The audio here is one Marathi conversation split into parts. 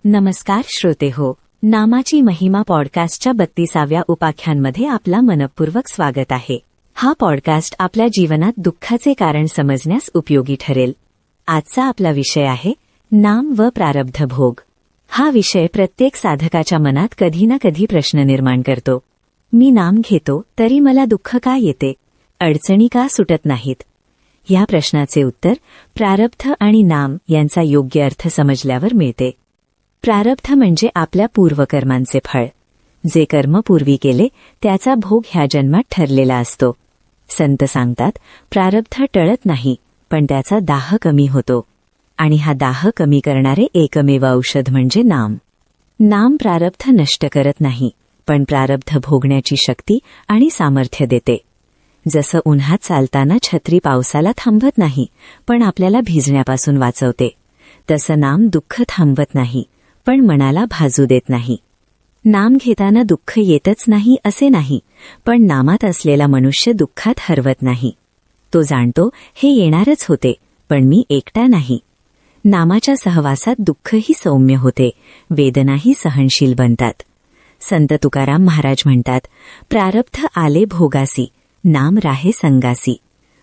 नमस्कार श्रोते हो, नामाची महिमा पॉडकास्टच्या 32व्या उपाख्यानमध्ये आपला मनपूर्वक स्वागत आहे. हा पॉडकास्ट आपल्या जीवनात दुःखाचे कारण समजण्यास उपयोगी ठरेल. आजचा आपला विषय आहे नाम व प्रारब्ध भोग. हा विषय प्रत्येक साधकाच्या मनात कधी ना कधी प्रश्न निर्माण करतो. मी नाम घेतो तरी मला दुःख का येते, अडचणी का सुटत नाहीत? या प्रश्नाचे उत्तर प्रारब्ध आणि नाम यांचा योग्य अर्थ समजल्यावर मिळते. प्रारब्ध म्हणजे आपल्या पूर्वकर्मांचे फळ. जे कर्म पूर्वी केले त्याचा भोग ह्या जन्मात ठरलेला असतो. संत सांगतात, प्रारब्ध टळत नाही पण त्याचा दाह कमी होतो. आणि हा दाह कमी करणारे एकमेव औषध म्हणजे नाम. नाम प्रारब्ध नष्ट करत नाही पण प्रारब्ध भोगण्याची शक्ती आणि सामर्थ्य देते. जसं उन्हात चालताना छत्री पावसाला थांबवत नाही पण आपल्याला भिजण्यापासून वाचवते, तसं नाम दुःख थांबवत नाही पण मनाला भाजू देत नाही. नाम घेताना दुःख येतच नाही असे नाही, पण नामात असलेला मनुष्य दुःखात हरवत नाही. तो जाणतो हे येणारच होते पण मी एकटा नाही. नामाच्या सहवासात दुःखही सौम्य होते, वेदनाही सहनशील बनतात. संत तुकाराम महाराज म्हणतात, प्रारब्ध आले भोगासी, नाम राहे संगासी.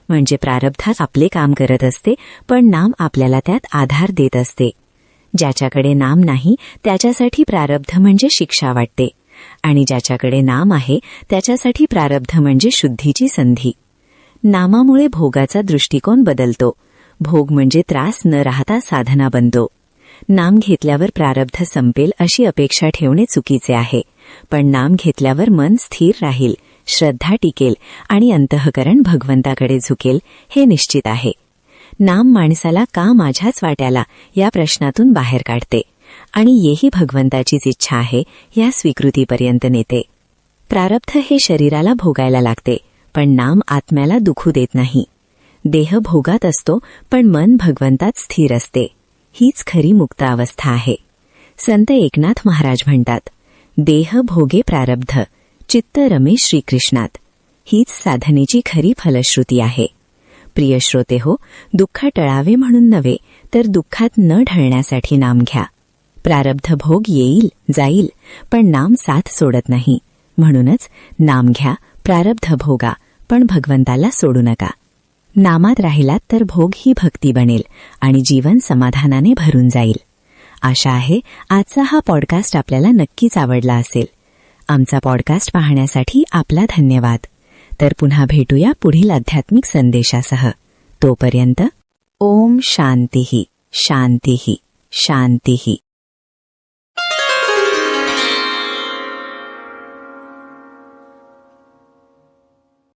म्हणजे प्रारब्ध आपले काम करत असते पण नाम आपल्याला त्यात आधार देत असते. ज्याच्याकडे नाम नाही त्याच्यासाठी प्रारब्ध म्हणजे शिक्षा वाटते, आणि ज्याच्याकडे नाम आहे त्याच्यासाठी प्रारब्ध म्हणजे शुद्धीची संधी. नामामुळे भोगाचा दृष्टिकोन बदलतो. भोग म्हणजे त्रास न राहता साधना बनतो. नाम घेतल्यावर प्रारब्ध संपेल अशी अपेक्षा ठेवणे चुकीचे आहे, पण नाम घेतल्यावर मन स्थिर राहील, श्रद्धा टिकेल आणि अंतःकरण भगवंताकडे झुकेल हे निश्चित आहे. नाम माणसाला का माझ्याच वाट्याला या प्रश्नातून बाहेर काढते आणि येही भगवंताचीच इच्छा आहे या स्वीकृतीपर्यंत नेते. प्रारब्ध हे शरीराला भोगायला लागते पण नाम आत्म्याला दुखू देत नाही. देह भोगात असतो पण मन भगवंतात स्थिर असते. हीच खरी मुक्त अवस्था आहे. संत एकनाथ महाराज म्हणतात, देह भोगे प्रारब्ध, चित्त रमे श्रीकृष्णात. हीच साधनेची खरी फलश्रुती आहे. प्रिय श्रोते हो, दुःख टळावे म्हणून नव्हे तर दुःखात न ढळण्यासाठी नाम घ्या. प्रारब्ध भोग येईल जाईल पण नाम साथ सोडत नाही. म्हणूनच नाम घ्या, प्रारब्ध भोगा, पण भगवंताला सोडू नका. नामात राहिलात तर भोग ही भक्ती बनेल आणि जीवन समाधानाने भरून जाईल. आशा आहे आजचा हा पॉडकास्ट आपल्याला नक्कीच आवडला असेल. आमचा पॉडकास्ट पाहण्यासाठी आपला धन्यवाद. तर पुन्हा भेटूया पुढील आध्यात्मिक संदेशासह. तोपर्यंत ओम शांतीही शांतीही शांतीही.